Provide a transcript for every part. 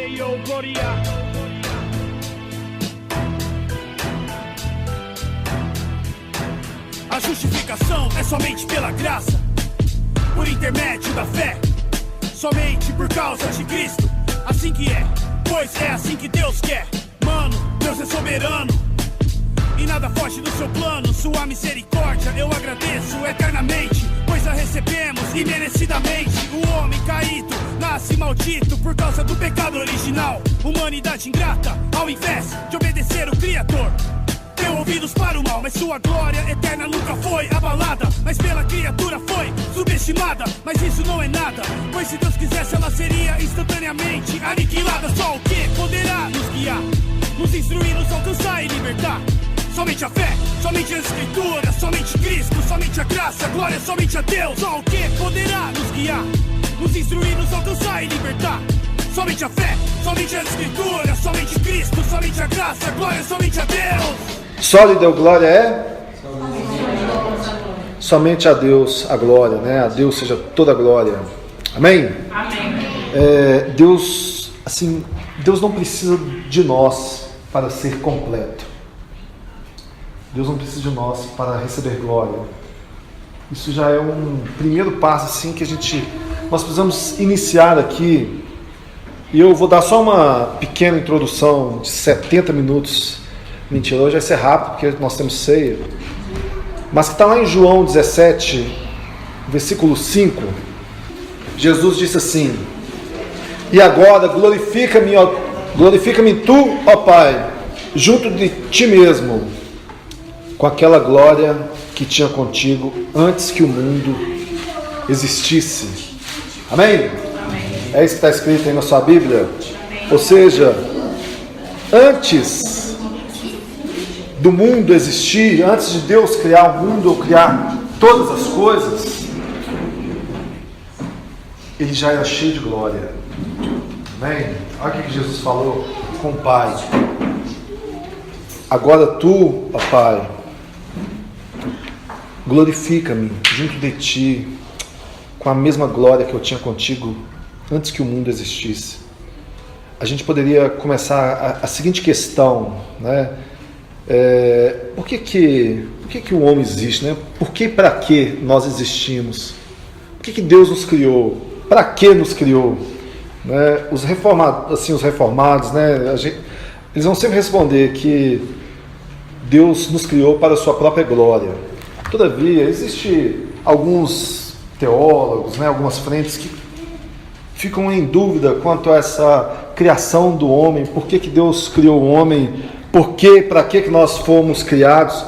Deo Gloria. A justificação é somente pela graça, por intermédio da fé, somente por causa de Cristo. Assim que é, pois é assim que Deus quer. Mano, Deus é soberano e nada foge do seu plano. Sua misericórdia eu agradeço eternamente, pois a recebemos imerecidamente. O homem caído nasce maldito por causa do pecado original. Humanidade ingrata, ao invés de obedecer o Criador, deu ouvidos para o mal, mas sua glória eterna nunca foi abalada. Mas pela criatura foi subestimada, mas isso não é nada, pois se Deus quisesse ela seria instantaneamente aniquilada. Só o que poderá nos guiar, nos instruir, nos alcançar e libertar? Somente a fé, somente a escritura, somente Cristo, somente a graça, glória somente a Deus. Só o que poderá nos guiar, nos instruir, nos alcançar e libertar? Somente a fé, somente a escritura, somente Cristo, somente a graça, glória somente a Deus. Só lhe deu glória somente a Deus a glória, né? A Deus seja toda a glória. Amém? Amém. Deus, assim, Deus não precisa de nós para ser completo. Deus não precisa de nós para receber glória. Isso já é um primeiro passo, assim, que nós precisamos iniciar aqui. E eu vou dar só uma pequena introdução de 70 minutos. Mentira, hoje vai ser rápido, porque nós temos ceia. Mas que está lá em João 17, versículo 5. Jesus disse assim: e agora glorifica-me tu, ó Pai, junto de ti mesmo, com aquela glória que tinha contigo antes que o mundo existisse. Amém? É isso que está escrito aí na sua Bíblia? Ou seja, antes do mundo existir, antes de Deus criar o mundo ou criar todas as coisas, Ele já era cheio de glória. Amém? Olha o que Jesus falou com o Pai. Agora tu, ó Pai, glorifica-me junto de ti com a mesma glória que eu tinha contigo antes que o mundo existisse. A gente poderia começar a seguinte questão, né? Por que o homem existe, né? Por que e para que nós existimos? Por que Deus nos criou? Para que nos criou? Né? Os reformados, né? Eles vão sempre responder que Deus nos criou para a sua própria glória. Todavia, existem alguns teólogos, né? Algumas frentes que ficam em dúvida quanto a essa criação do homem. Por que Deus criou o homem? Por que, para que nós fomos criados?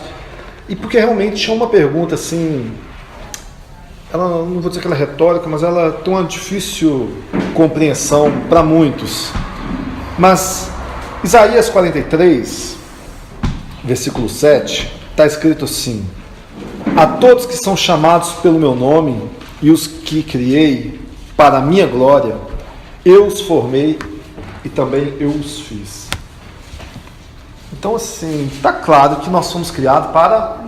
E porque realmente é uma pergunta assim, ela, não vou dizer que ela é retórica, mas ela tem uma difícil compreensão para muitos. Mas Isaías 43, versículo 7, está escrito assim: a todos que são chamados pelo meu nome e os que criei para a minha glória, eu os formei e também eu os fiz. Então, assim, está claro que nós somos criados para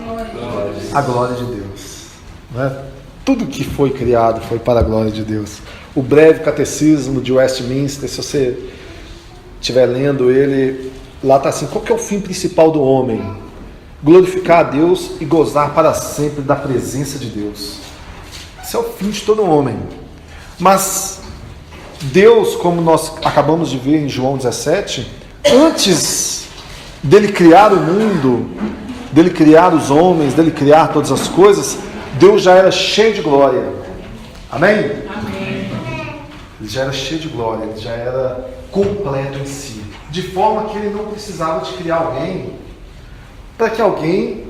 a glória de Deus, né? Tudo que foi criado foi para a glória de Deus. O breve catecismo de Westminster, se você estiver lendo ele, lá está assim: qual que é o fim principal do homem? Glorificar a Deus e gozar para sempre da presença de Deus. Esse é o fim de todo homem. Mas Deus, como nós acabamos de ver em João 17, antes dele criar o mundo, dele criar os homens, dele criar todas as coisas, Deus já era cheio de glória. Amém? Amém. Ele já era cheio de glória, ele já era completo em si, de forma que ele não precisava de criar alguém para que alguém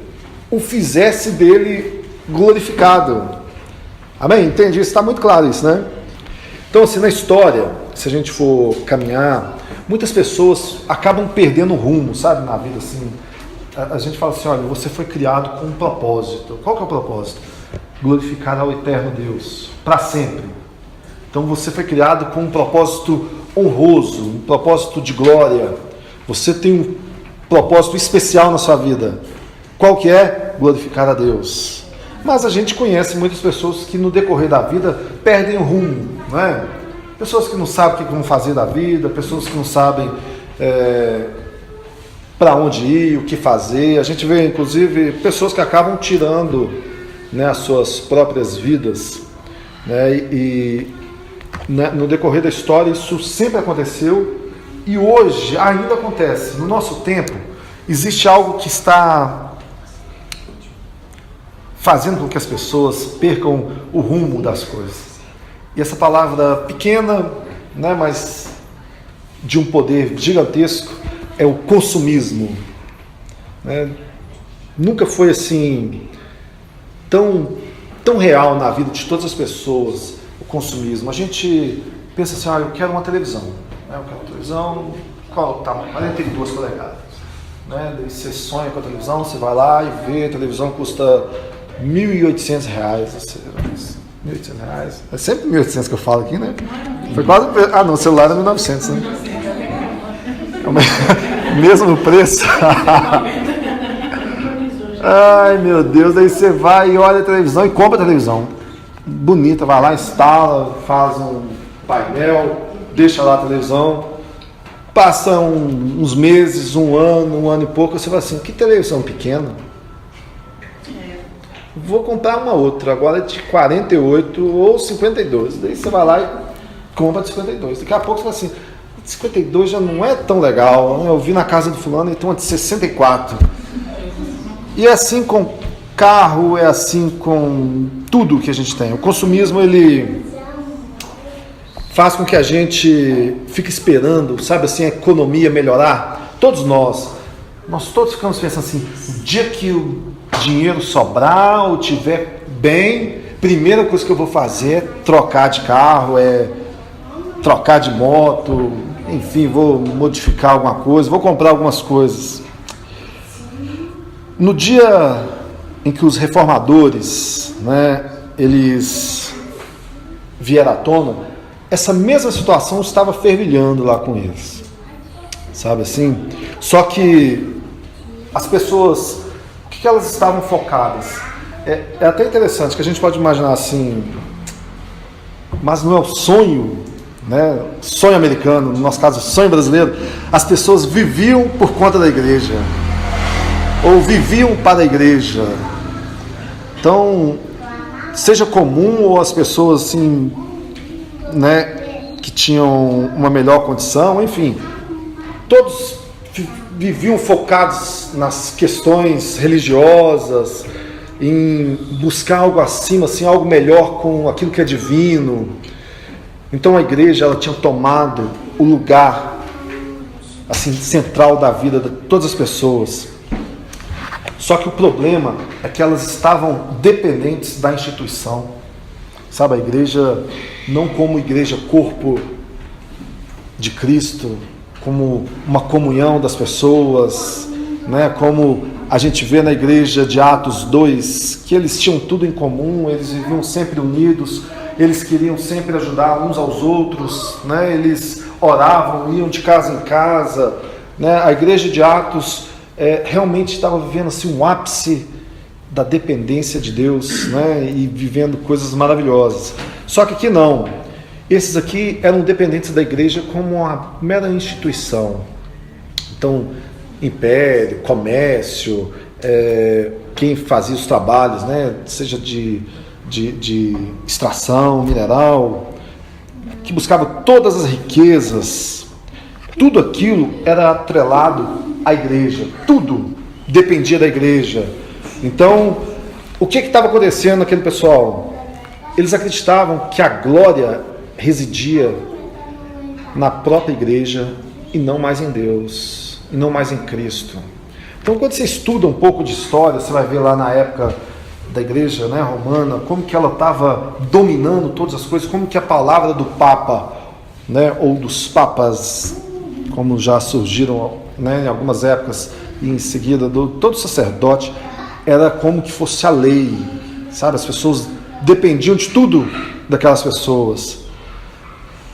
o fizesse dele glorificado. Amém? Entendi? Está muito claro isso, né? Então, assim, na história, se a gente for caminhar, muitas pessoas acabam perdendo o rumo, sabe, na vida, assim. A gente fala assim: olha, você foi criado com um propósito. Qual que é o propósito? Glorificar ao eterno Deus, para sempre. Então você foi criado com um propósito honroso, um propósito de glória. Você tem um propósito especial na sua vida. Qual que é? Glorificar a Deus. Mas a gente conhece muitas pessoas que no decorrer da vida perdem o rumo, não é? pessoas que não sabem o que vão fazer da vida, pessoas que não sabem para onde ir, o que fazer. A gente vê, inclusive, pessoas que acabam tirando, né, as suas próprias vidas, né, e no decorrer da história isso sempre aconteceu e hoje ainda acontece. No nosso tempo existe algo que está fazendo com que as pessoas percam o rumo das coisas. E essa palavra pequena, né, mas de um poder gigantesco, é o consumismo. Né? Nunca foi assim tão real na vida de todas as pessoas o consumismo. A gente pensa assim, eu quero uma televisão. Né? Eu quero uma televisão, qual o tamanho? 42 polegadas. Né? Daí você sonha com a televisão, você vai lá e vê, a televisão custa R$1.800. R$1.800. É sempre 1.800 que eu falo aqui, né? Foi quase... não, o celular é 1.900, né? É o mesmo preço. Ai, meu Deus. Aí você vai e olha a televisão e compra a televisão. Bonita, vai lá, instala, faz um painel, deixa lá a televisão. Passa uns meses, um ano e pouco, você fala assim, que televisão pequena. Vou comprar uma outra, agora de 48 ou 52. Daí você vai lá e compra de 52. Daqui a pouco você fala assim, 52 já não é tão legal, né? Eu vi na casa do fulano e tem uma de 64. E é assim com carro, é assim com tudo que a gente tem. O consumismo, ele faz com que a gente fique esperando, sabe assim, a economia melhorar. Todos nós todos ficamos pensando assim, o dia que o dinheiro sobrar ou tiver bem, primeira coisa que eu vou fazer é trocar de carro, é trocar de moto, enfim, vou modificar alguma coisa, vou comprar algumas coisas. No dia em que os reformadores, né, eles vieram à tona, essa mesma situação estava fervilhando lá com eles, sabe assim? Só que as pessoas, o que elas estavam focadas? É até interessante que a gente pode imaginar assim, mas não é o sonho, né? Sonho americano, no nosso caso sonho brasileiro. As pessoas viviam por conta da igreja, ou viviam para a igreja. Então, seja comum ou as pessoas assim, né, que tinham uma melhor condição, enfim, todos viviam focados nas questões religiosas, em buscar algo acima, assim, algo melhor com aquilo que é divino. Então a igreja, ela tinha tomado o lugar assim, central da vida de todas as pessoas. Só que o problema é que elas estavam dependentes da instituição. Sabe, a igreja, não como igreja corpo de Cristo, como uma comunhão das pessoas, né? Como a gente vê na igreja de Atos 2, que eles tinham tudo em comum, eles viviam sempre unidos, eles queriam sempre ajudar uns aos outros, né? Eles oravam, iam de casa em casa, né? A igreja de Atos realmente estava vivendo assim, um ápice da dependência de Deus, né? E vivendo coisas maravilhosas. Só que aqui não. Esses aqui eram dependentes da igreja como uma mera instituição. Então, império, comércio, quem fazia os trabalhos, né? Seja de extração mineral, que buscava todas as riquezas, tudo aquilo era atrelado à igreja, tudo dependia da igreja. Então, o que estava acontecendo naquele pessoal? Eles acreditavam que a glória residia na própria igreja e não mais em Deus, e não mais em Cristo. Então, quando você estuda um pouco de história, você vai ver lá na época da igreja, né, romana, como que ela estava dominando todas as coisas, como que a palavra do Papa, né, ou dos papas, como já surgiram, né, em algumas épocas, e em seguida todo sacerdote, era como que fosse a lei, sabe? As pessoas dependiam de tudo daquelas pessoas.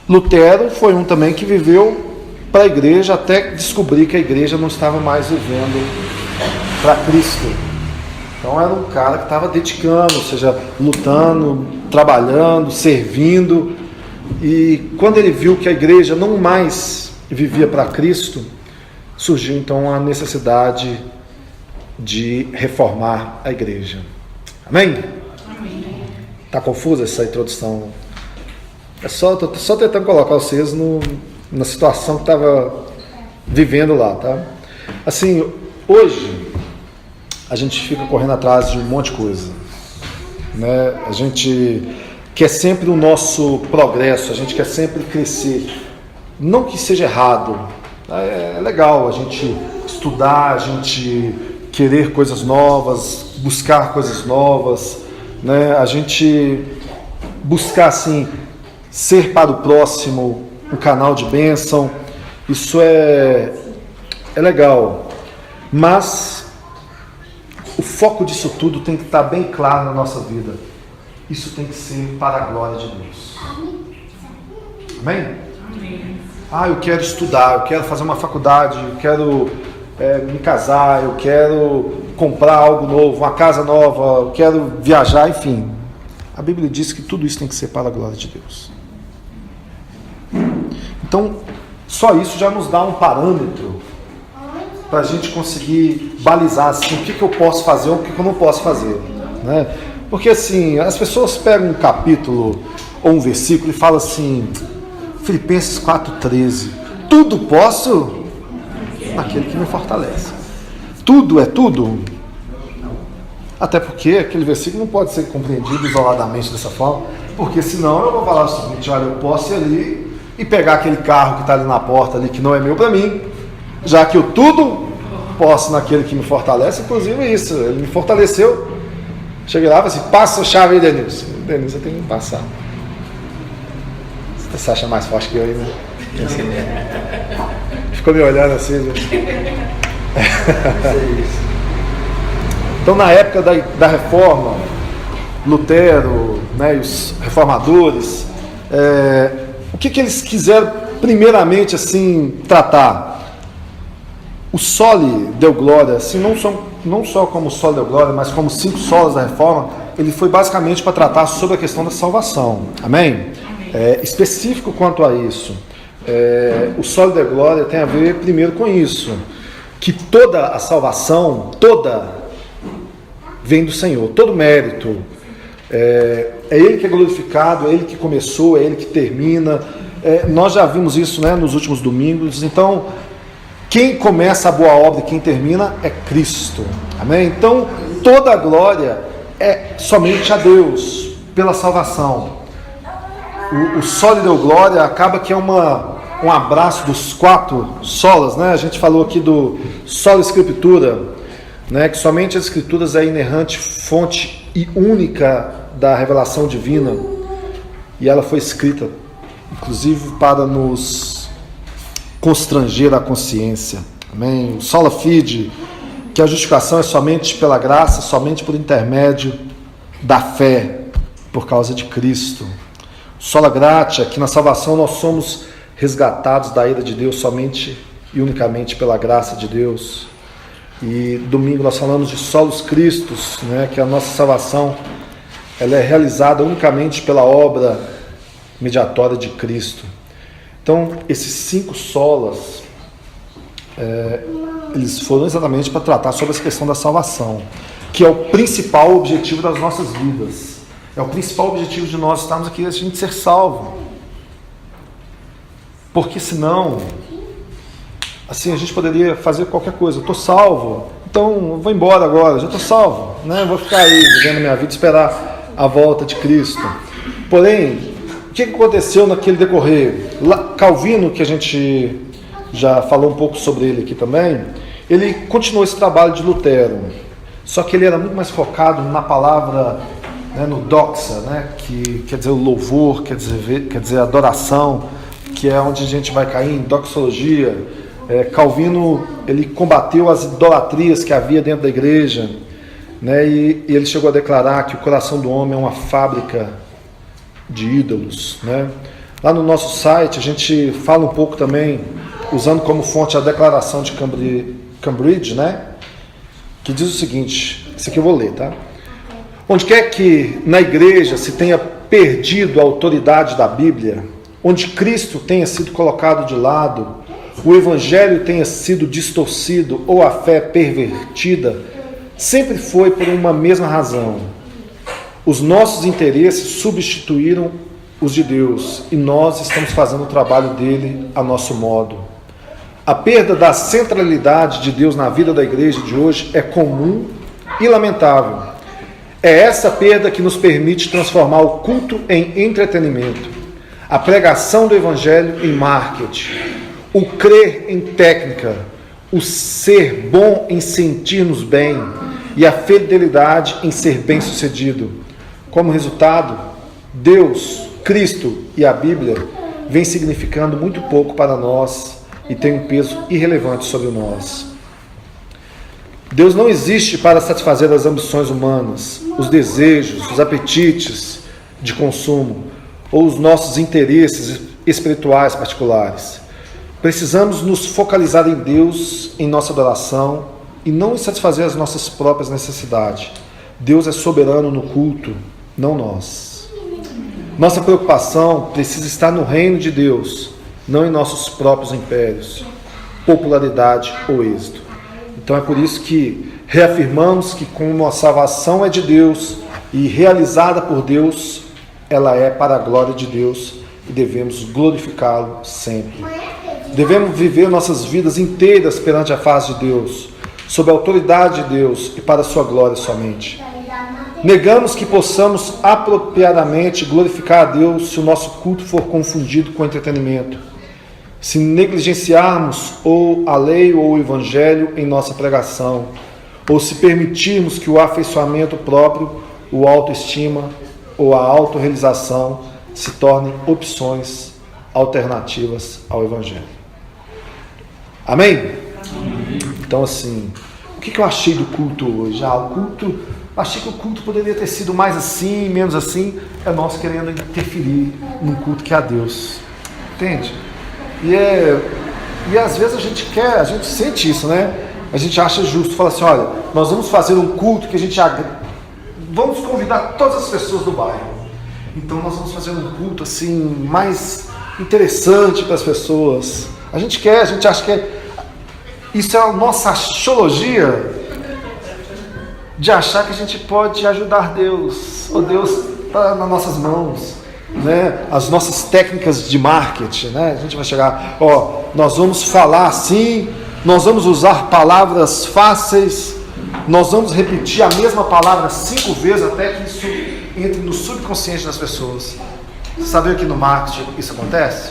Lutero foi um também que viveu para a igreja até descobrir que a igreja não estava mais vivendo para Cristo. Então era um cara que estava dedicando, ou seja, lutando, trabalhando, servindo, E quando ele viu que a igreja não mais vivia para Cristo, surgiu então a necessidade de reformar a igreja. Amém? Está confusa essa introdução? Estou só tentando colocar vocês na situação que estava vivendo lá, tá? Assim, hoje a gente fica correndo atrás de um monte de coisa, né? A gente quer sempre o nosso progresso, a gente quer sempre crescer. Não que seja errado, é legal a gente estudar, a gente querer coisas novas, buscar coisas novas, né? A gente buscar assim ser para o próximo um canal de bênção. Isso é legal, mas o foco disso tudo tem que estar bem claro na nossa vida. Isso tem que ser para a glória de Deus. Amém? Eu quero estudar, eu quero fazer uma faculdade, eu quero me casar, eu quero comprar algo novo, uma casa nova, eu quero viajar, enfim. A Bíblia diz que tudo isso tem que ser para a glória de Deus. Então, só isso já nos dá um parâmetro para a gente conseguir balizar assim, o que eu posso fazer ou o que eu não posso fazer, né? Porque assim, as pessoas pegam um capítulo ou um versículo e falam assim, Filipenses 4,13, tudo posso naquele que me fortalece. Tudo é tudo? Até porque aquele versículo não pode ser compreendido isoladamente dessa forma, porque senão eu vou falar o seguinte, olha, eu posso ir ali e pegar aquele carro que está ali na porta, ali, que não é meu para mim, já que eu tudo posso naquele que me fortalece. Inclusive isso, ele me fortaleceu. Cheguei lá e falei assim, passa a chave aí, Denilson. Denilson, eu tenho que passar. Você se acha mais forte que eu aí, né? Ficou me olhando assim, né? Então, na época da reforma, Lutero, né, e os reformadores, o que eles quiseram primeiramente assim tratar? O soli deu glória, assim, não só como o soli deu glória, mas como 5 solas da reforma, ele foi basicamente para tratar sobre a questão da salvação. Amém? Específico quanto a isso, o soli deu glória tem a ver primeiro com isso, que toda a salvação, vem do Senhor, todo mérito. É Ele que é glorificado, é Ele que começou, é Ele que termina. Nós já vimos isso, né, nos últimos domingos. Então, quem começa a boa obra e quem termina é Cristo. Amém? Então, toda a glória é somente a Deus, pela salvação. O soli deu glória acaba que é um abraço dos 4 solas, né? A gente falou aqui do sola escritura, né? Que somente as escrituras é a inerrante fonte e única da revelação divina, e ela foi escrita inclusive para nos constranger a consciência. Amém? O sola fide, que a justificação é somente pela graça, somente por intermédio da fé, por causa de Cristo. Sola gratia, que na salvação nós somos resgatados da ira de Deus somente e unicamente pela graça de Deus. E domingo nós falamos de solos Cristos, né, que a nossa salvação ela é realizada unicamente pela obra mediatória de Cristo. Então, esses 5 solas, eles foram exatamente para tratar sobre essa questão da salvação, que é o principal objetivo das nossas vidas. É o principal objetivo de nós estarmos aqui, a gente ser salvo. Porque senão, assim, a gente poderia fazer qualquer coisa. Eu estou salvo, então eu vou embora agora, já estou salvo, né? Eu vou ficar aí vivendo a minha vida, esperar a volta de Cristo. Porém, o que aconteceu naquele decorrer? Calvino, que a gente já falou um pouco sobre ele aqui também, ele continuou esse trabalho de Lutero, só que ele era muito mais focado na palavra, né, no doxa, né, que quer dizer o louvor, quer dizer a adoração, que é onde a gente vai cair em doxologia. Calvino, ele combateu as idolatrias que havia dentro da igreja, né, e ele chegou a declarar que o coração do homem é uma fábrica de ídolos, né? Lá no nosso site a gente fala um pouco também, usando como fonte a declaração de Cambridge, né, que diz o seguinte, isso aqui eu vou ler, tá? Onde quer que na igreja se tenha perdido a autoridade da Bíblia, onde Cristo tenha sido colocado de lado, o Evangelho tenha sido distorcido ou a fé pervertida, sempre foi por uma mesma razão. Os nossos interesses substituíram os de Deus e nós estamos fazendo o trabalho dele a nosso modo. A perda da centralidade de Deus na vida da igreja de hoje é comum e lamentável. É essa perda que nos permite transformar o culto em entretenimento, a pregação do Evangelho em marketing, o crer em técnica, o ser bom em sentir-nos bem e a fidelidade em ser bem-sucedido. Como resultado, Deus, Cristo e a Bíblia vêm significando muito pouco para nós e têm um peso irrelevante sobre nós. Deus não existe para satisfazer as ambições humanas, os desejos, os apetites de consumo ou os nossos interesses espirituais particulares. Precisamos nos focalizar em Deus, em nossa adoração e não em satisfazer as nossas próprias necessidades. Deus é soberano no culto, não nós. Nossa preocupação precisa estar no reino de Deus, não em nossos próprios impérios, popularidade ou êxito. Então é por isso que reafirmamos que como a salvação é de Deus e realizada por Deus, ela é para a glória de Deus e devemos glorificá-lo sempre. Devemos viver nossas vidas inteiras perante a face de Deus, sob a autoridade de Deus e para a sua glória somente. Negamos que possamos apropriadamente glorificar a Deus se o nosso culto for confundido com entretenimento, se negligenciarmos ou a lei ou o evangelho em nossa pregação, ou se permitirmos que o afeiçoamento próprio, o autoestima ou a autorrealização se tornem opções alternativas ao evangelho. Amém? Amém. Então assim, o que eu achei do culto hoje? Achei que o culto poderia ter sido mais assim, menos assim. É nós querendo interferir num culto que é a Deus. Entende? E às vezes a gente sente isso, né? A gente acha justo, fala assim, olha, nós vamos fazer um culto que vamos convidar todas as pessoas do bairro. Então nós vamos fazer um culto assim, mais interessante para as pessoas. A gente acha que isso é a nossa axiologia de achar que a gente pode ajudar Deus, ou Deus está nas nossas mãos, né? As nossas técnicas de marketing, né? A gente vai chegar, nós vamos falar assim, nós vamos usar palavras fáceis, nós vamos repetir a mesma palavra 5 vezes até que isso entre no subconsciente das pessoas. Você sabia que no marketing isso acontece?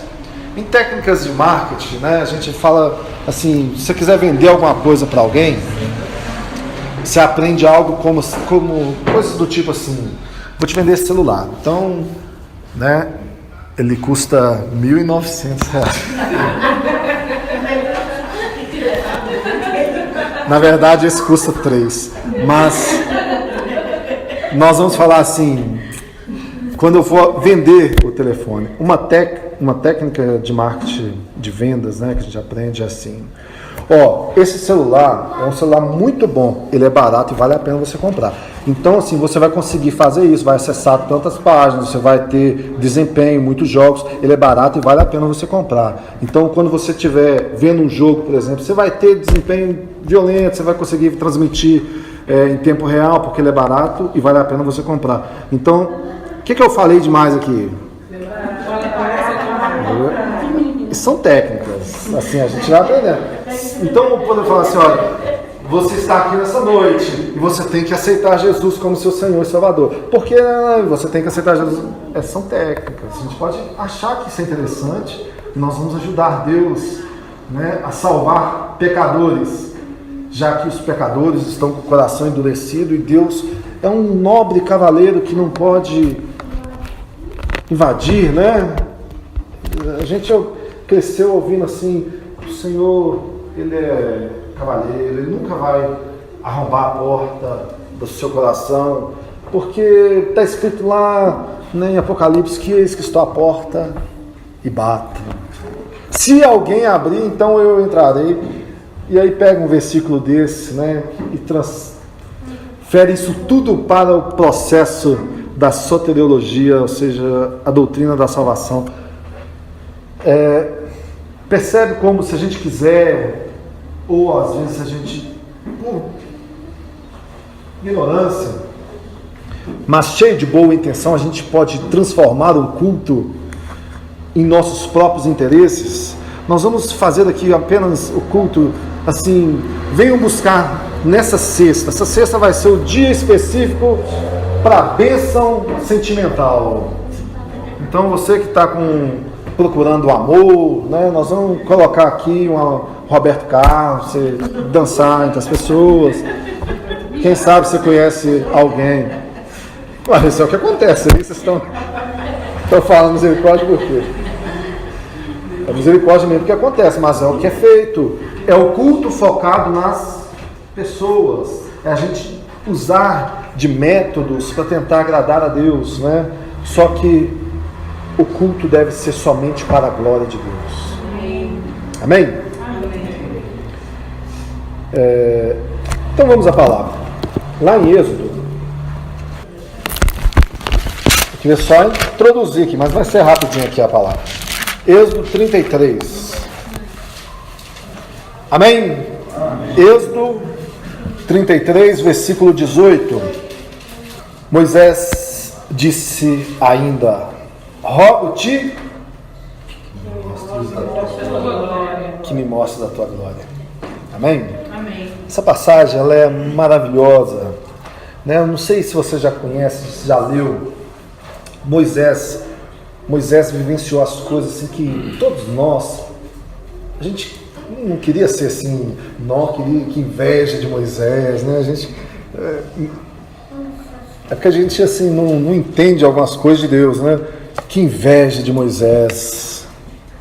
Em técnicas de marketing, né? A gente fala assim, se você quiser vender alguma coisa para alguém, você aprende algo como coisas do tipo assim, vou te vender esse celular. Então, né, ele custa R$1.900. Na verdade, esse custa 3. Mas nós vamos falar assim, quando eu for vender o telefone, uma técnica de marketing de vendas, né, que a gente aprende é assim. Esse celular é um celular muito bom, ele é barato e vale a pena você comprar. Então assim, você vai conseguir fazer isso, vai acessar tantas páginas, você vai ter desempenho, muitos jogos, ele é barato e vale a pena você comprar. Então quando você estiver vendo um jogo, por exemplo, você vai ter desempenho violento, você vai conseguir transmitir em tempo real, porque ele é barato e vale a pena você comprar. Então, o que eu falei demais aqui? São técnicas, assim, a gente vai aprender. Então, eu posso falar assim, olha, você está aqui nessa noite e você tem que aceitar Jesus como seu Senhor e Salvador. Por que você tem que aceitar Jesus? São técnicas. A gente pode achar que isso é interessante e nós vamos ajudar Deus, né, a salvar pecadores, já que os pecadores estão com o coração endurecido e Deus é um nobre cavaleiro que não pode invadir, né? A gente cresceu ouvindo assim, o Senhor, Ele é cavaleiro, Ele nunca vai arrombar a porta do seu coração, porque está escrito lá, né, em Apocalipse, que eis que estou à porta e bato. Se alguém abrir, então eu entrarei. E aí pega um versículo desse, né, e transfere isso tudo para o processo da soteriologia, ou seja, a doutrina da salvação. Percebe como, se a gente quiser, ou às vezes a gente, por ignorância, mas cheio de boa intenção, a gente pode transformar um culto em nossos próprios interesses. Nós vamos fazer aqui apenas o culto assim, venham buscar nessa sexta. Essa sexta vai ser o dia específico para a bênção sentimental. Então você que está procurando o amor, né? Nós vamos colocar aqui um Roberto Carlos, você dançar entre as pessoas. Quem sabe você conhece alguém. Mas isso é o que acontece aí. Vocês estão falando misericórdia por quê? É misericórdia mesmo que acontece, mas é o que é feito. É o culto focado nas pessoas. É a gente usar de métodos para tentar agradar a Deus, né? Só que o culto deve ser somente para a glória de Deus. Amém? Então vamos à palavra. Lá em Êxodo, eu queria só introduzir aqui, mas vai ser rapidinho aqui a palavra. Êxodo 33. Amém? Êxodo 33, versículo 18. Moisés disse ainda: rogo-te que me mostres a tua glória. Amém? Amém. Essa passagem ela é maravilhosa, né? Eu não sei se você já conhece, se já leu. Moisés vivenciou as coisas assim que todos nós, a gente não queria ser assim, não queria, que inveja de Moisés, né? A gente é porque a gente assim não entende algumas coisas de Deus, né? Que inveja de Moisés,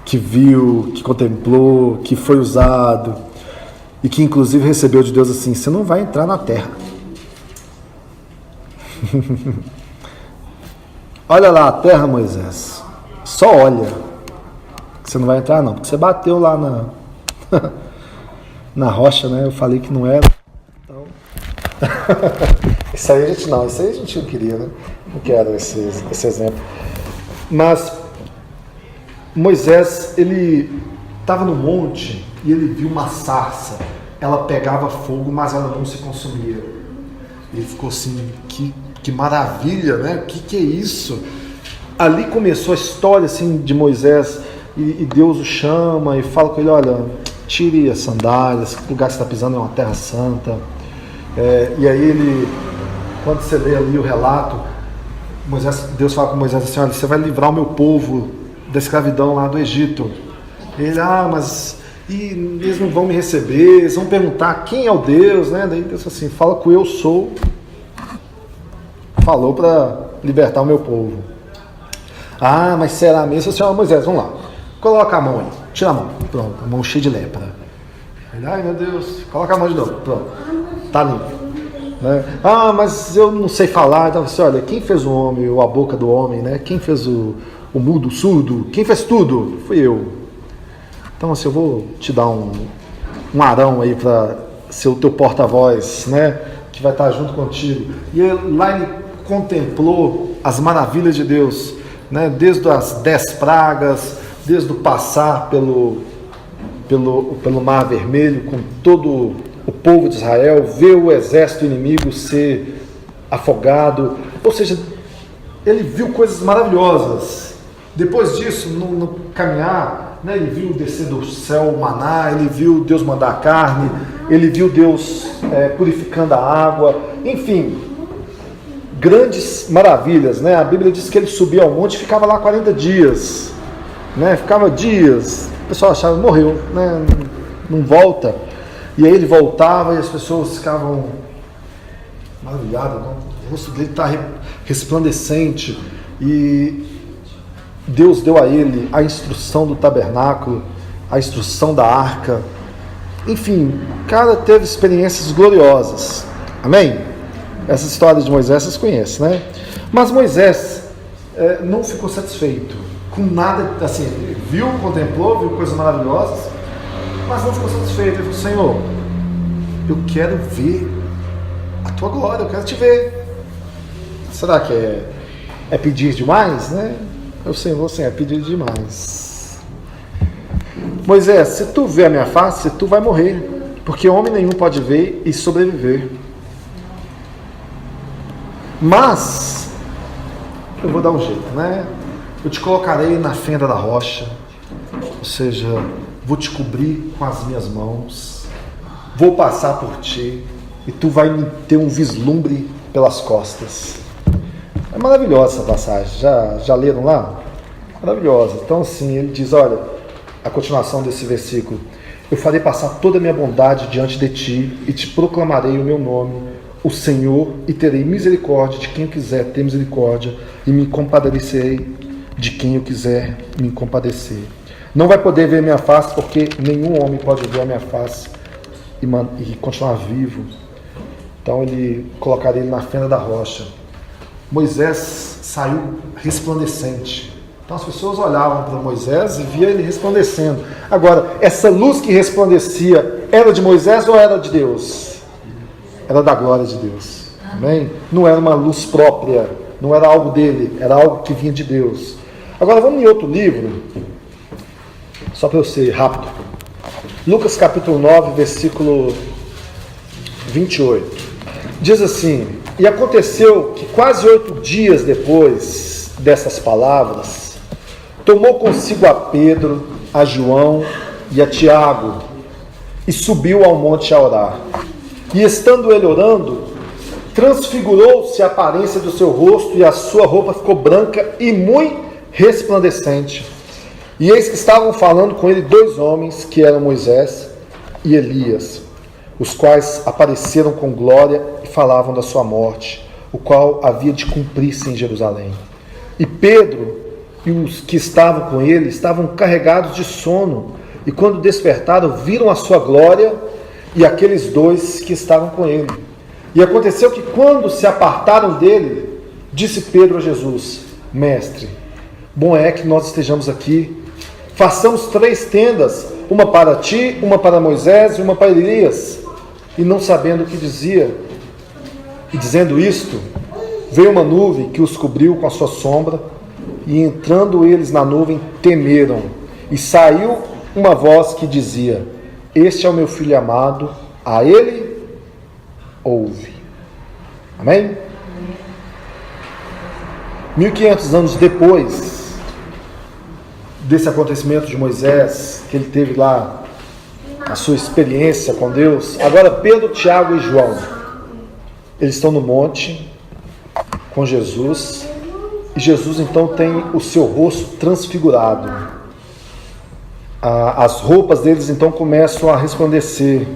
que viu, que contemplou, que foi usado e que inclusive recebeu de Deus assim: você não vai entrar na terra. Olha lá a terra, Moisés, só olha, você não vai entrar não, porque você bateu lá na rocha, né? Eu falei que não era, então isso aí a gente não queria, né? Não quero esse exemplo. Mas Moisés, ele estava no monte e ele viu uma sarça. Ela pegava fogo, mas ela não se consumia. Ele ficou assim, que maravilha, né? O que é isso? Ali começou a história assim, de Moisés, e Deus o chama e fala com ele: olha, tire as sandálias, o lugar que você está pisando é uma terra santa. E aí ele, quando você lê ali o relato, Deus fala com Moisés assim: olha, você vai livrar o meu povo da escravidão lá do Egito. Ele: mas e eles não vão me receber, eles vão perguntar quem é o Deus, né? Daí Deus assim: fala com eu sou, falou para libertar o meu povo. Mas será mesmo? Senhor Moisés, vamos lá, coloca a mão aí, tira a mão, pronto, a mão cheia de lepra. Ele: ai meu Deus, coloca a mão de novo, pronto, tá limpo, né? Mas eu não sei falar. Então você: olha, quem fez o homem, ou a boca do homem, né? Quem fez o mudo, o surdo, quem fez tudo? Fui eu. Então assim, eu vou te dar um Arão aí para ser o teu porta-voz, né? Que vai estar junto contigo. E lá ele contemplou as maravilhas de Deus, né? Desde as 10 pragas, desde o passar pelo Mar Vermelho com todo o povo de Israel, ver o exército inimigo ser afogado. Ou seja, ele viu coisas maravilhosas. Depois disso, no caminhar, né, ele viu descer do céu o maná, ele viu Deus mandar a carne, ele viu Deus purificando a água, enfim, grandes maravilhas, né? A Bíblia diz que ele subia ao monte e ficava lá 40 dias, né? Ficava dias, o pessoal achava que morreu, né? Não volta. E aí ele voltava e as pessoas ficavam maravilhadas, né? O rosto dele está resplandecente. E Deus deu a ele a instrução do tabernáculo, a instrução da arca. Enfim, o cara teve experiências gloriosas. Amém? Essa história de Moisés vocês conhecem, né? Mas Moisés não ficou satisfeito com nada, assim, ele viu, contemplou, viu coisas maravilhosas, mas não ficou satisfeito. Ele falou: Senhor, eu quero ver a tua glória, eu quero te ver. Será que é pedir demais, né? O Senhor, assim, é pedir demais. Moisés, se tu ver a minha face, tu vai morrer, porque homem nenhum pode ver e sobreviver. Mas eu vou dar um jeito, né? Eu te colocarei na fenda da rocha, ou seja, vou te cobrir com as minhas mãos, vou passar por ti e tu vai ter um vislumbre pelas costas. É maravilhosa essa passagem, já leram lá? Maravilhosa. Então assim, ele diz, olha, a continuação desse versículo, eu farei passar toda a minha bondade diante de ti e te proclamarei o meu nome, o Senhor, e terei misericórdia de quem eu quiser ter misericórdia e me compadecerei de quem eu quiser me compadecer. Não vai poder ver minha face, porque nenhum homem pode ver a minha face e continuar vivo. Então ele colocaria ele na fenda da rocha. Moisés saiu resplandecente. Então as pessoas olhavam para Moisés e via ele resplandecendo. Agora, essa luz que resplandecia era de Moisés ou era de Deus? Era da glória de Deus. Amém? Não era uma luz própria, não era algo dele, era algo que vinha de Deus. Agora vamos em outro livro, só para eu ser rápido. Lucas capítulo 9, versículo 28. Diz assim: e aconteceu que quase 8 dias depois dessas palavras, tomou consigo a Pedro, a João e a Tiago, e subiu ao monte a orar. E estando ele orando, transfigurou-se a aparência do seu rosto, e a sua roupa ficou branca e muito resplandecente. E eis que estavam falando com ele 2 homens, que eram Moisés e Elias, os quais apareceram com glória e falavam da sua morte, o qual havia de cumprir-se em Jerusalém. E Pedro e os que estavam com ele estavam carregados de sono, e quando despertaram, viram a sua glória e aqueles 2 que estavam com ele. E aconteceu que, quando se apartaram dele, disse Pedro a Jesus: Mestre, bom é que nós estejamos aqui. Façamos 3 tendas, uma para ti, uma para Moisés e uma para Elias. E não sabendo o que dizia, e dizendo isto, veio uma nuvem que os cobriu com a sua sombra, e entrando eles na nuvem, temeram. E saiu uma voz que dizia: Este é o meu filho amado, a ele ouve. Amém? 1500 anos depois desse acontecimento de Moisés, que ele teve lá a sua experiência com Deus, agora Pedro, Tiago e João, eles estão no monte com Jesus, e Jesus então tem o seu rosto transfigurado. As roupas deles então começam a resplandecer.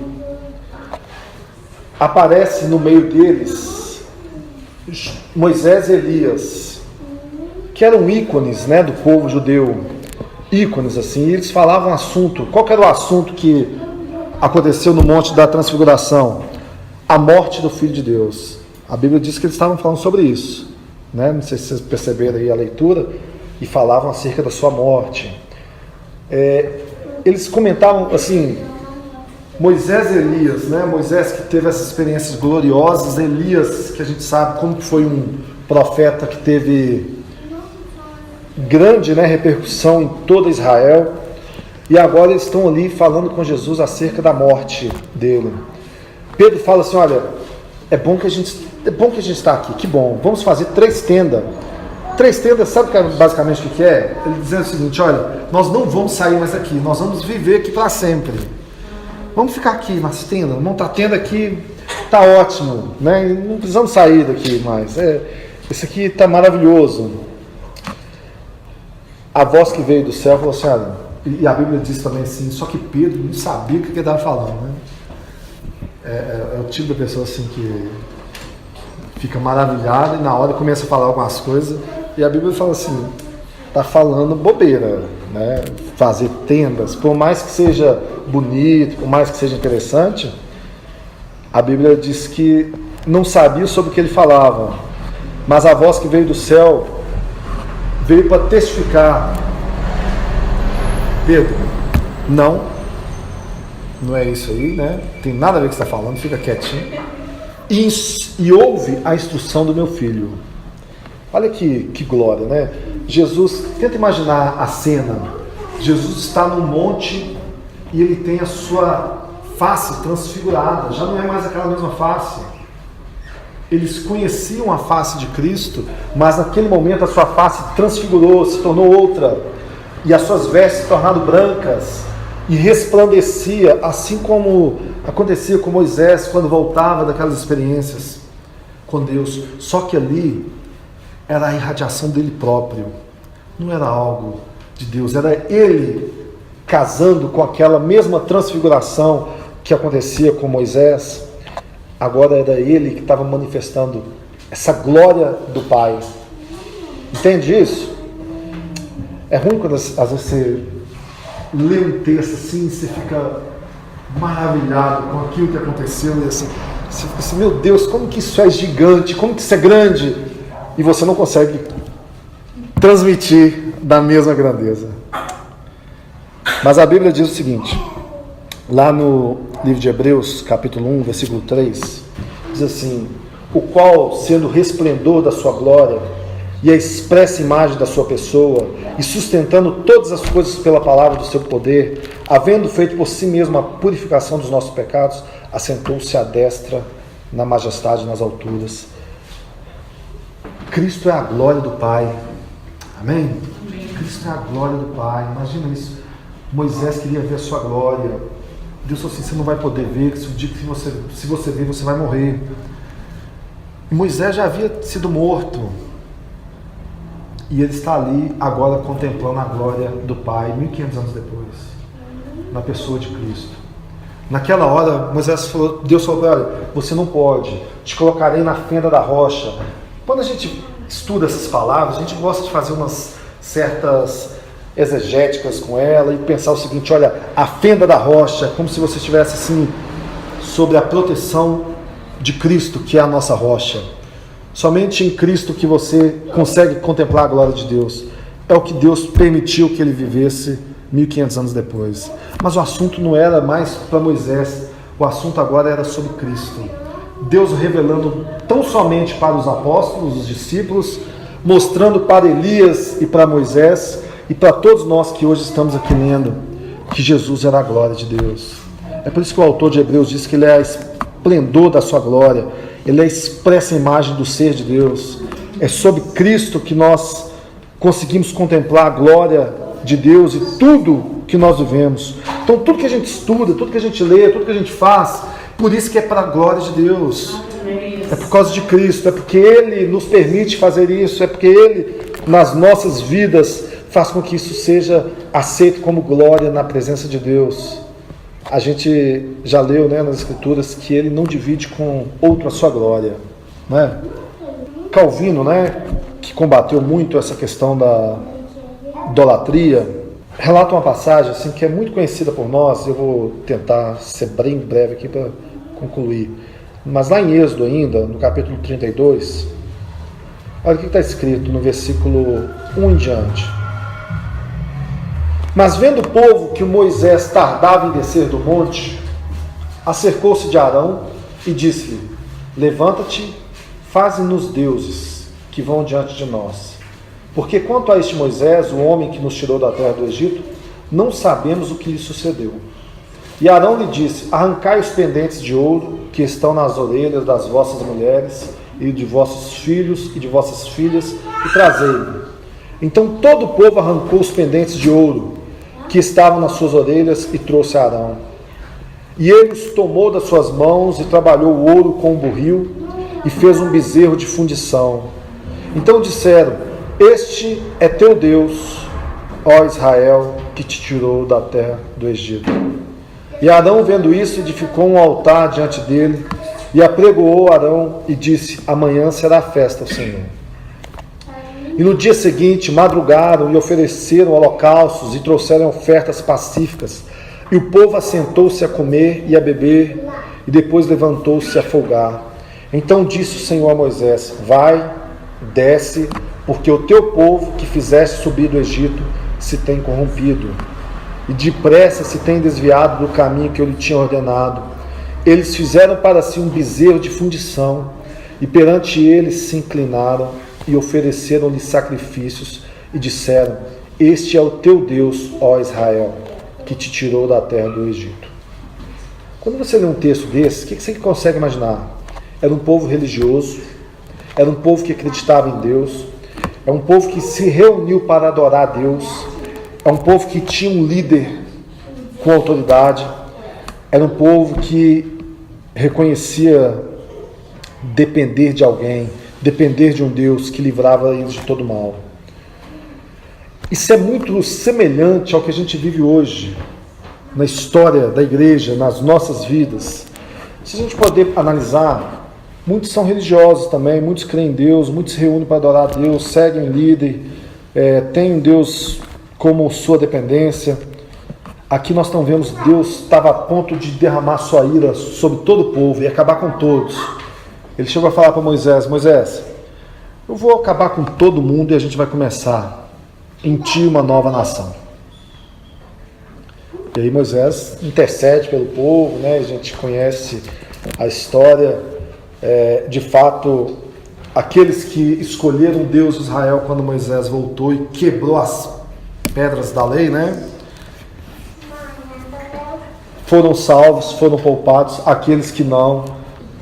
Aparece no meio deles Moisés e Elias, que eram ícones, né, do povo judeu, ícones assim, e eles falavam assunto. Qual que era o assunto que aconteceu no Monte da Transfiguração? A morte do Filho de Deus. A Bíblia diz que eles estavam falando sobre isso, né? Não sei se vocês perceberam aí a leitura, e falavam acerca da sua morte. Eles comentavam assim, Moisés e Elias, né? Moisés, que teve essas experiências gloriosas, Elias, que a gente sabe como foi um profeta que teve grande, né, repercussão em toda Israel, e agora eles estão ali falando com Jesus acerca da morte dele. Pedro fala assim: olha, é bom que a gente está aqui, que bom, vamos fazer 3 tendas. 3 tendas, sabe basicamente o que é? Ele dizendo o seguinte: olha, nós não vamos sair mais aqui, nós vamos viver aqui para sempre. Vamos ficar aqui nas tendas, montar a tenda aqui, está ótimo, né? Não precisamos sair daqui mais. Esse aqui está maravilhoso. A voz que veio do céu falou assim: olha, e a Bíblia diz também assim, só que Pedro não sabia o que ele estava falando, né? É o tipo de pessoa assim que fica maravilhado e na hora começa a falar algumas coisas, e a Bíblia fala assim, está falando bobeira, né? Fazer tendas, por mais que seja bonito, por mais que seja interessante, a Bíblia diz que não sabia sobre o que ele falava, mas a voz que veio do céu veio para testificar: Pedro, não é isso aí, né? Tem nada a ver com o que você está falando, fica quietinho. E ouve a instrução do meu filho. Olha que glória, né? Jesus, tenta imaginar a cena. Jesus está no monte e ele tem a sua face transfigurada, já não é mais aquela mesma face. Eles conheciam a face de Cristo, mas naquele momento a sua face transfigurou, se tornou outra, e as suas vestes se tornaram brancas, e resplandecia, assim como acontecia com Moisés quando voltava daquelas experiências com Deus. Só que ali era a irradiação dele próprio, não era algo de Deus, era ele casando com aquela mesma transfiguração que acontecia com Moisés. Agora era ele que estava manifestando essa glória do Pai. Entende isso? É ruim quando às vezes você lê um texto assim e você fica maravilhado com aquilo que aconteceu e assim, você fica assim, meu Deus, como que isso é gigante, como que isso é grande, e você não consegue transmitir da mesma grandeza. Mas a Bíblia diz o seguinte, lá no livro de Hebreus, capítulo 1, versículo 3, diz assim: o qual, sendo o resplendor da sua glória e a expressa imagem da sua pessoa, e sustentando todas as coisas pela palavra do seu poder, havendo feito por si mesmo a purificação dos nossos pecados, assentou-se à destra na majestade nas alturas. Cristo é a glória do Pai. Amém? Cristo é a glória do Pai. Imagina isso. Moisés queria ver a sua glória. Deus falou assim: você não vai poder ver, que se você ver, você vai morrer. E Moisés já havia sido morto. E ele está ali agora contemplando a glória do Pai, 1500 anos depois, na pessoa de Cristo. Naquela hora, Deus falou: olha, você não pode, te colocarei na fenda da rocha. Quando a gente estuda essas palavras, a gente gosta de fazer umas certas exegéticas com ela e pensar o seguinte: olha, a fenda da rocha, como se você estivesse assim, sobre a proteção de Cristo, que é a nossa rocha. Somente em Cristo que você consegue contemplar a glória de Deus. É o que Deus permitiu que ele vivesse 1500 anos depois. Mas o assunto não era mais para Moisés, o assunto agora era sobre Cristo. Deus revelando tão somente para os apóstolos, os discípulos, mostrando para Elias e para Moisés e para todos nós que hoje estamos aqui lendo que Jesus era a glória de Deus. É por isso que o autor de Hebreus diz que ele é o esplendor da sua glória, ele é a expressa imagem do ser de Deus. É sobre Cristo que nós conseguimos contemplar a glória de Deus e tudo que nós vivemos. Então tudo que a gente estuda, tudo que a gente lê, tudo que a gente faz, por isso que é para a glória de Deus. É por causa de Cristo, é porque Ele nos permite fazer isso, é porque Ele, nas nossas vidas, faz com que isso seja aceito como glória na presença de Deus. A gente já leu, né, nas Escrituras que Ele não divide com outro a sua glória, né? Calvino, né, que combateu muito essa questão da idolatria, relata uma passagem assim, que é muito conhecida por nós. Eu vou tentar ser bem breve aqui para concluir. Mas lá em Êxodo ainda, no capítulo 32, olha o que está escrito no versículo 1 em diante. Mas vendo o povo que o Moisés tardava em descer do monte, acercou-se de Arão e disse-lhe: levanta-te, faze-nos deuses que vão diante de nós. Porque quanto a este Moisés, o homem que nos tirou da terra do Egito, não sabemos o que lhe sucedeu. E Arão lhe disse: arrancai os pendentes de ouro que estão nas orelhas das vossas mulheres e de vossos filhos e de vossas filhas e trazei-me. Então todo o povo arrancou os pendentes de ouro que estavam nas suas orelhas e trouxe a Arão. E ele os tomou das suas mãos e trabalhou o ouro com um burril e fez um bezerro de fundição. Então disseram: este é teu Deus, ó Israel, que te tirou da terra do Egito. E Arão, vendo isso, edificou um altar diante dele e apregoou Arão e disse: amanhã será festa ao Senhor. E no dia seguinte madrugaram e ofereceram holocaustos e trouxeram ofertas pacíficas. E o povo assentou-se a comer e a beber, e depois levantou-se a folgar. Então disse o Senhor a Moisés: vai, desce, porque o teu povo que fizeste subir do Egito se tem corrompido, e depressa se tem desviado do caminho que eu lhe tinha ordenado. Eles fizeram para si um bezerro de fundição, e perante eles se inclinaram, e ofereceram-lhe sacrifícios, e disseram: este é o teu Deus, ó Israel, que te tirou da terra do Egito. Quando você lê um texto desse, o que você consegue imaginar? Era um povo religioso, era um povo que acreditava em Deus, é um povo que se reuniu para adorar a Deus, é um povo que tinha um líder com autoridade, era um povo que reconhecia depender de alguém, depender de um Deus que livrava eles de todo mal. Isso é muito semelhante ao que a gente vive hoje, na história da igreja, nas nossas vidas. Se a gente poder analisar, muitos são religiosos também, muitos creem em Deus, muitos se reúnem para adorar a Deus, seguem um líder, têm um Deus como sua dependência. Aqui nós estamos vendo Deus estava a ponto de derramar sua ira sobre todo o povo e acabar com todos. Ele chegou a falar para Moisés: Moisés, eu vou acabar com todo mundo e a gente vai começar em ti uma nova nação. E aí Moisés intercede pelo povo, né? A gente conhece a história. De fato, aqueles que escolheram Deus Israel quando Moisés voltou e quebrou as pedras da lei, né? Foram salvos, foram poupados. Aqueles que não,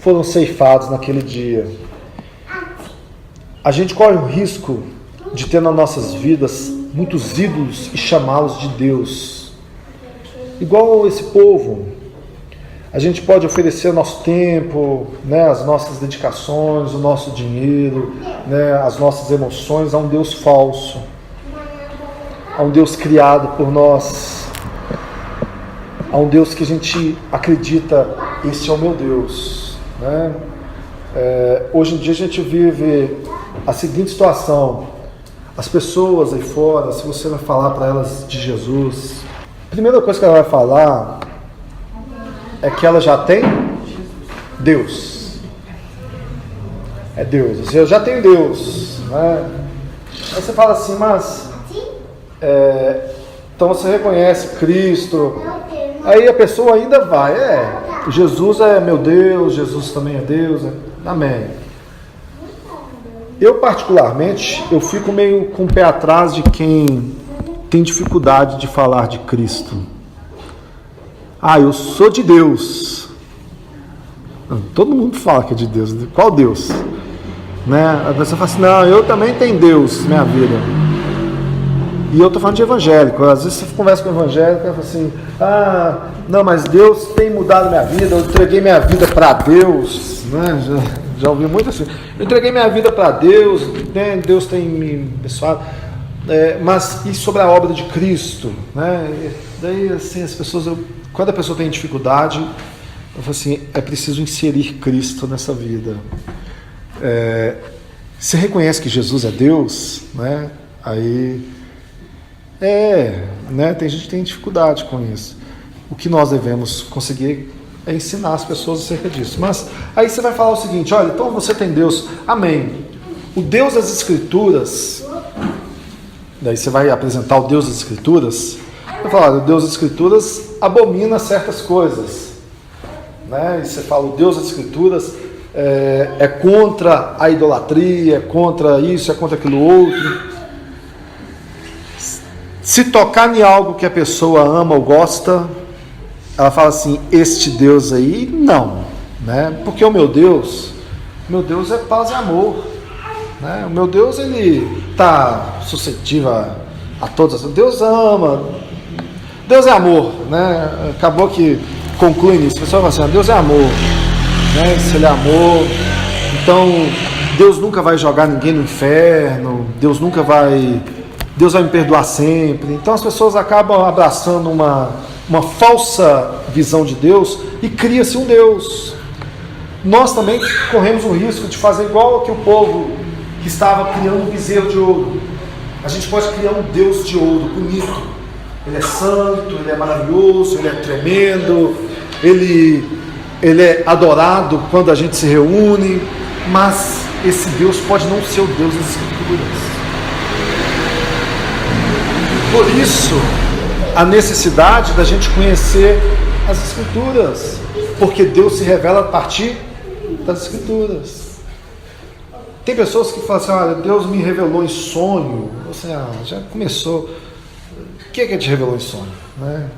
foram ceifados naquele dia. A gente corre o risco de ter nas nossas vidas muitos ídolos e chamá-los de Deus. Igual esse povo, a gente pode oferecer nosso tempo, né, as nossas dedicações, o nosso dinheiro, né, as nossas emoções a um Deus falso, a um Deus criado por nós, a um Deus que a gente acredita, esse é o meu Deus, né? Hoje em dia a gente vive a seguinte situação: as pessoas aí fora, se você vai falar para elas de Jesus, a primeira coisa que ela vai falar é que ela já tem Deus. É Deus. Eu já tenho Deus, né? Aí você fala assim, mas então você reconhece Cristo. Aí a pessoa ainda vai, Jesus é meu Deus, Jesus também é Deus, amém. Eu particularmente, eu fico meio com o pé atrás de quem tem dificuldade de falar de Cristo. Eu sou de Deus. Todo mundo fala que é de Deus. Qual Deus? Né? A pessoa fala assim, não, eu também tenho Deus na minha vida. E eu estou falando de evangélico. Às vezes você conversa com o evangélico e fala assim, não, mas Deus tem mudado minha vida, eu entreguei minha vida para Deus. Né? Já ouvi muito assim. Eu entreguei minha vida para Deus, né? Deus tem me abençoado. Mas e sobre a obra de Cristo? Né? Daí, assim, as pessoas... Quando a pessoa tem dificuldade, eu falo assim, é preciso inserir Cristo nessa vida. Você reconhece que Jesus é Deus, né? Aí, né? Tem gente que tem dificuldade com isso. O que nós devemos conseguir é ensinar as pessoas acerca disso. Mas aí você vai falar o seguinte, olha, então você tem Deus, amém. O Deus das Escrituras, daí você vai apresentar o Deus das Escrituras, vai falar, o Deus das Escrituras abomina certas coisas, né? E você fala, o Deus das Escrituras é contra a idolatria, é contra isso, é contra aquilo outro. Se tocar em algo que a pessoa ama ou gosta, ela fala assim, este Deus aí, não, né? Porque o meu Deus é paz e amor, né? O meu Deus, ele está suscetível a todas as... Deus ama, Deus é amor, né? Acabou que conclui nisso. A pessoa fala assim, Deus é amor, né? Se ele é amor, então Deus nunca vai jogar ninguém no inferno, Deus vai me perdoar sempre. Então as pessoas acabam abraçando uma falsa visão de Deus e cria-se um Deus. Nós também corremos o risco de fazer igual que o povo que estava criando um bezerro de ouro. A gente pode criar um Deus de ouro, bonito. Ele é santo, ele é maravilhoso, ele é tremendo, ele é adorado quando a gente se reúne, mas esse Deus pode não ser o Deus das Escrituras. Por isso, a necessidade da gente conhecer as Escrituras, porque Deus se revela a partir das Escrituras. Tem pessoas que falam assim, olha, Deus me revelou em sonho. Assim, já começou. que ele te revelou em sonho? Né?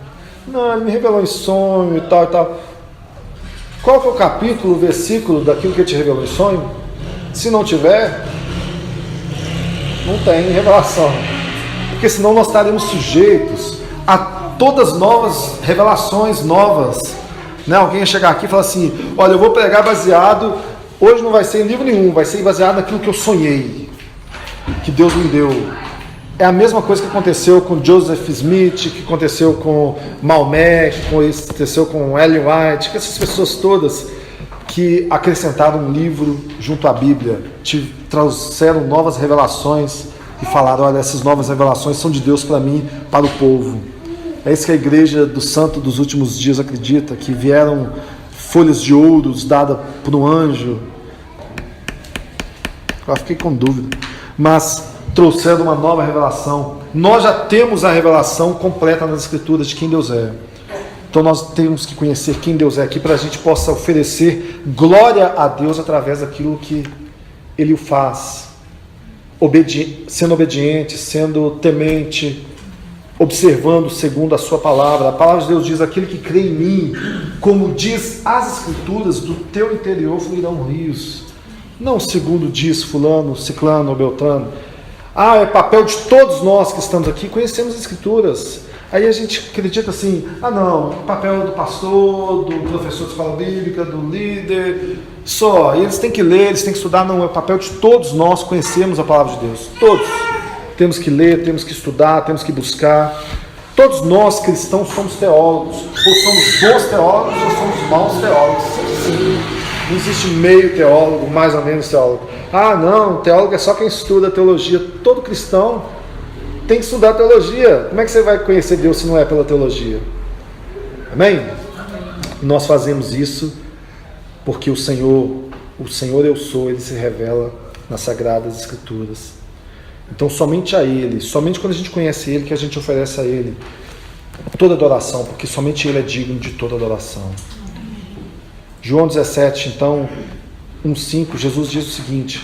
Não, ele me revelou em sonho e tal e tal. Qual que é o capítulo, o versículo daquilo que ele te revelou em sonho? Se não tiver, não tem revelação. Porque senão nós estaremos sujeitos a todas novas revelações novas. Né? Alguém ia chegar aqui e falar assim, olha, eu vou pregar baseado, hoje não vai ser em livro nenhum, vai ser baseado naquilo que eu sonhei, que Deus me deu. É a mesma coisa que aconteceu com Joseph Smith, que aconteceu com Maomé, que aconteceu com Ellen White, que essas pessoas todas que acrescentaram um livro junto à Bíblia, trouxeram novas revelações e falaram, olha, essas novas revelações são de Deus para mim, para o povo. É isso que a igreja do santo dos últimos dias acredita, que vieram folhas de ouro dadas por um anjo. Eu fiquei com dúvida, mas trouxeram uma nova revelação. Nós já temos a revelação completa nas Escrituras de quem Deus é. Então nós temos que conhecer quem Deus é aqui para a gente possa oferecer glória a Deus através daquilo que Ele o faz. Sendo obediente, sendo temente, observando segundo a sua palavra. A palavra de Deus diz, aquele que crê em mim, como diz as Escrituras, do teu interior fluirão rios. Não segundo diz fulano, ciclano ou beltrano. É papel de todos nós que estamos aqui, conhecemos as Escrituras. Aí a gente acredita assim, não, papel do pastor, do professor de escola bíblica, do líder, só, e eles têm que ler, eles têm que estudar. Não, é o papel de todos nós conhecermos a palavra de Deus, todos. Temos que ler, temos que estudar, temos que buscar. Todos nós cristãos somos teólogos, ou somos bons teólogos ou somos maus teólogos. Sim. Não existe meio teólogo, mais ou menos teólogo. Não, teólogo é só quem estuda teologia. Todo cristão tem que estudar teologia. Como é que você vai conhecer Deus se não é pela teologia? Amém? Nós fazemos isso porque o Senhor eu sou, Ele se revela nas Sagradas Escrituras. Então somente a Ele, somente quando a gente conhece Ele, que a gente oferece a Ele toda adoração, porque somente Ele é digno de toda adoração. João 17, então, 1,5, Jesus diz o seguinte,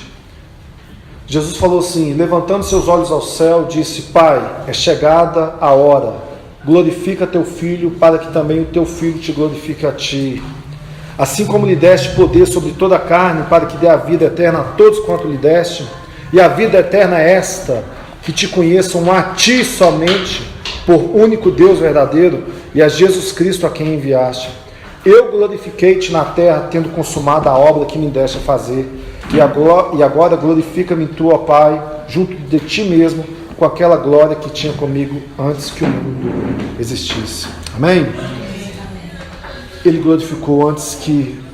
Jesus falou assim, levantando seus olhos ao céu, disse, Pai, é chegada a hora, glorifica teu Filho, para que também o teu Filho te glorifique a ti. Assim como lhe deste poder sobre toda a carne, para que dê a vida eterna a todos quanto lhe deste, e a vida eterna é esta, que te conheçam a ti somente, por único Deus verdadeiro, e a Jesus Cristo a quem enviaste. Eu glorifiquei-te na terra, tendo consumado a obra que me deste a fazer, e agora glorifica-me tu, ó Pai, junto de ti mesmo, com aquela glória que tinha comigo antes que o mundo existisse. Amém? Ele glorificou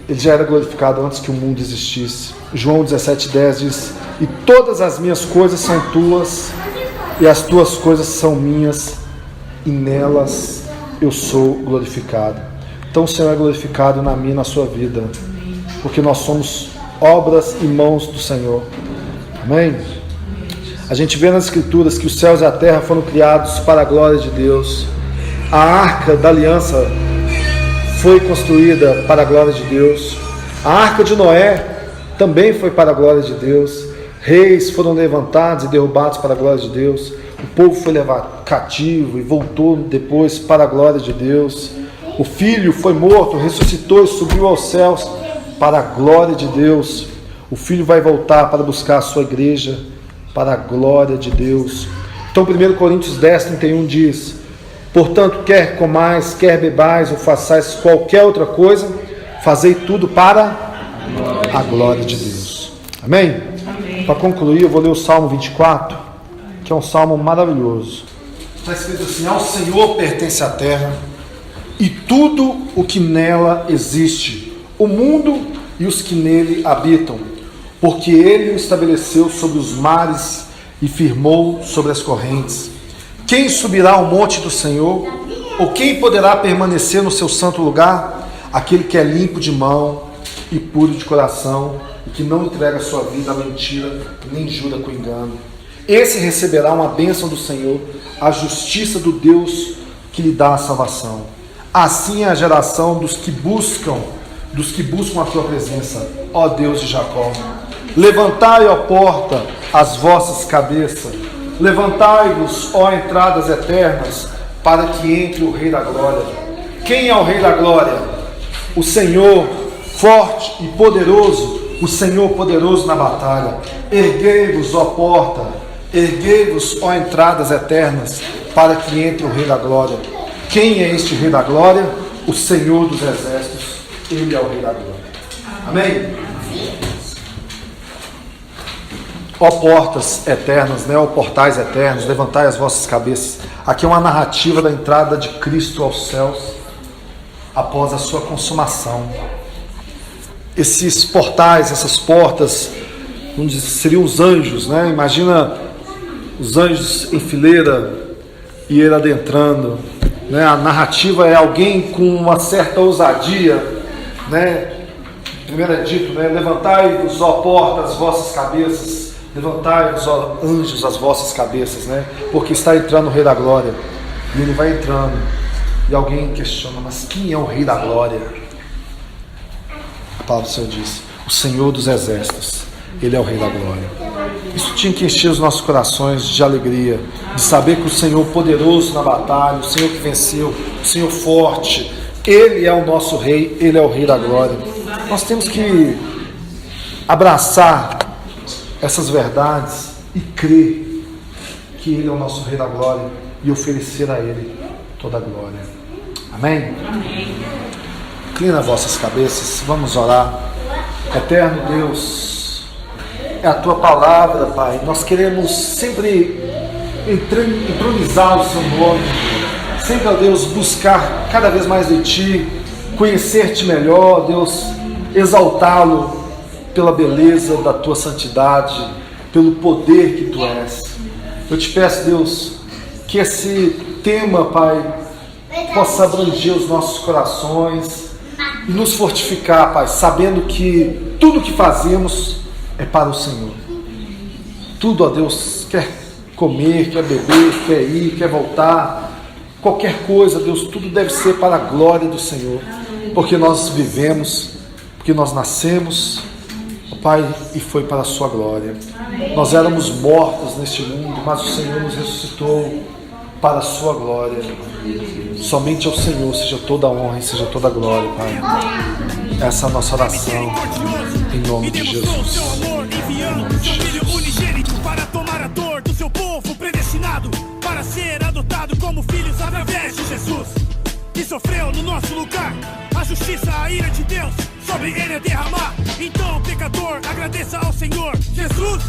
ele já era glorificado antes que o mundo existisse. João 17,10 diz, e todas as minhas coisas são tuas, e as tuas coisas são minhas, e nelas eu sou glorificado. Então o Senhor é glorificado na minha e na sua vida, porque nós somos obras e mãos do Senhor. Amém? A gente vê nas Escrituras que os céus e a terra foram criados para a glória de Deus. A arca da aliança foi construída para a glória de Deus. A arca de Noé também foi para a glória de Deus. Reis foram levantados e derrubados para a glória de Deus. O povo foi levado cativo e voltou depois para a glória de Deus. O Filho foi morto, ressuscitou e subiu aos céus para a glória de Deus. O Filho vai voltar para buscar a sua igreja para a glória de Deus. Então 1 Coríntios 10:31 diz, portanto, quer comais, quer bebais ou façais qualquer outra coisa, fazei tudo para a glória de Deus. Amém? Para concluir, eu vou ler o Salmo 24, que é um salmo maravilhoso. Está escrito assim, ao Senhor pertence a terra e tudo o que nela existe, o mundo e os que nele habitam, porque Ele o estabeleceu sobre os mares e firmou sobre as correntes. Quem subirá ao monte do Senhor? Ou quem poderá permanecer no seu santo lugar? Aquele que é limpo de mão e puro de coração, e que não entrega sua vida à mentira, nem jura com engano. Esse receberá uma bênção do Senhor, a justiça do Deus que lhe dá a salvação. Assim é a geração dos que buscam a tua presença, ó Deus de Jacó. Levantai, ó porta, as vossas cabeças, Levantai-vos, ó entradas eternas, para que entre o Rei da Glória. Quem é o Rei da Glória? O Senhor forte e poderoso, o Senhor poderoso na batalha. Erguei-vos, ó porta, erguei-vos, ó entradas eternas, para que entre o Rei da Glória. Quem é este Rei da Glória? O Senhor dos Exércitos. Ele é o Rei da Glória. Amém? Ó portas eternas, né? Ó portais eternos, levantai as vossas cabeças. Aqui é uma narrativa da entrada de Cristo aos céus após a sua consumação. Esses portais, essas portas, seriam os anjos, né? Imagina os anjos em fileira e ele adentrando, né? A narrativa é alguém com uma certa ousadia, né? Primeiro é dito, né? Levantai-vos, ó portas, as vossas cabeças, levantai-vos, ó anjos, as vossas cabeças, né? Porque está entrando o Rei da Glória, e ele vai entrando, e alguém questiona, mas quem é o Rei da Glória? A palavra do Senhor diz, o Senhor dos Exércitos, ele é o Rei da Glória. Isso tinha que encher os nossos corações de alegria, de saber que o Senhor poderoso na batalha, o Senhor que venceu, o Senhor forte, ele é o nosso Rei, ele é o Rei da Glória. Nós temos que abraçar essas verdades e crer que ele é o nosso Rei da Glória e oferecer a ele toda a glória. Amém? Amém. Inclina vossas cabeças, vamos orar. Eterno Deus, é a tua palavra, Pai. Nós queremos sempre entronizar o seu nome, sempre, ó Deus, buscar cada vez mais de ti, conhecer-te melhor, Deus, exaltá-lo pela beleza da tua santidade, pelo poder que tu és. Eu te peço, Deus, que esse tema, Pai, possa abranger os nossos corações e nos fortificar, Pai, sabendo que tudo que fazemos é para o Senhor. Tudo, ó Deus, quer comer, quer beber, quer ir, quer voltar, qualquer coisa, Deus, tudo deve ser para a glória do Senhor, porque nós vivemos, porque nós nascemos, ó Pai, e foi para a sua glória. Nós éramos mortos neste mundo, mas o Senhor nos ressuscitou para a sua glória. Somente ao Senhor seja toda a honra e seja toda a glória, Pai. Essa é a nossa oração, em nome de Jesus. Em nome de Jesus. Unigênito para tomar a dor do seu povo predestinado para ser adotado como filhos através de Jesus, que sofreu no nosso lugar. A justiça, a ira de Deus sobre ele é derramar. Então, pecador, agradeça ao Senhor Jesus.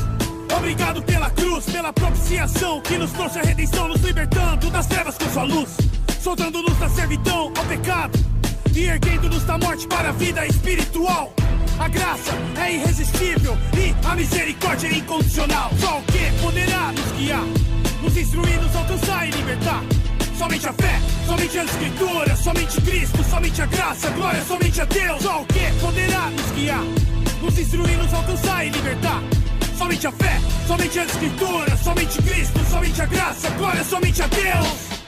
Obrigado pela cruz, pela propiciação que nos trouxe a redenção, nos libertando das trevas com sua luz, soltando-nos da servidão ao pecado e erguendo-nos da morte para a vida espiritual. A graça é irresistível e a misericórdia é incondicional. Só o que poderá nos guiar, nos instruir, nos alcançar e libertar? Somente a fé, somente as escrituras, somente Cristo, somente a graça, glória somente a Deus. Só o que poderá nos guiar, nos instruir, nos alcançar e libertar? Somente a fé, somente as escrituras, somente Cristo, somente a graça, glória somente a Deus.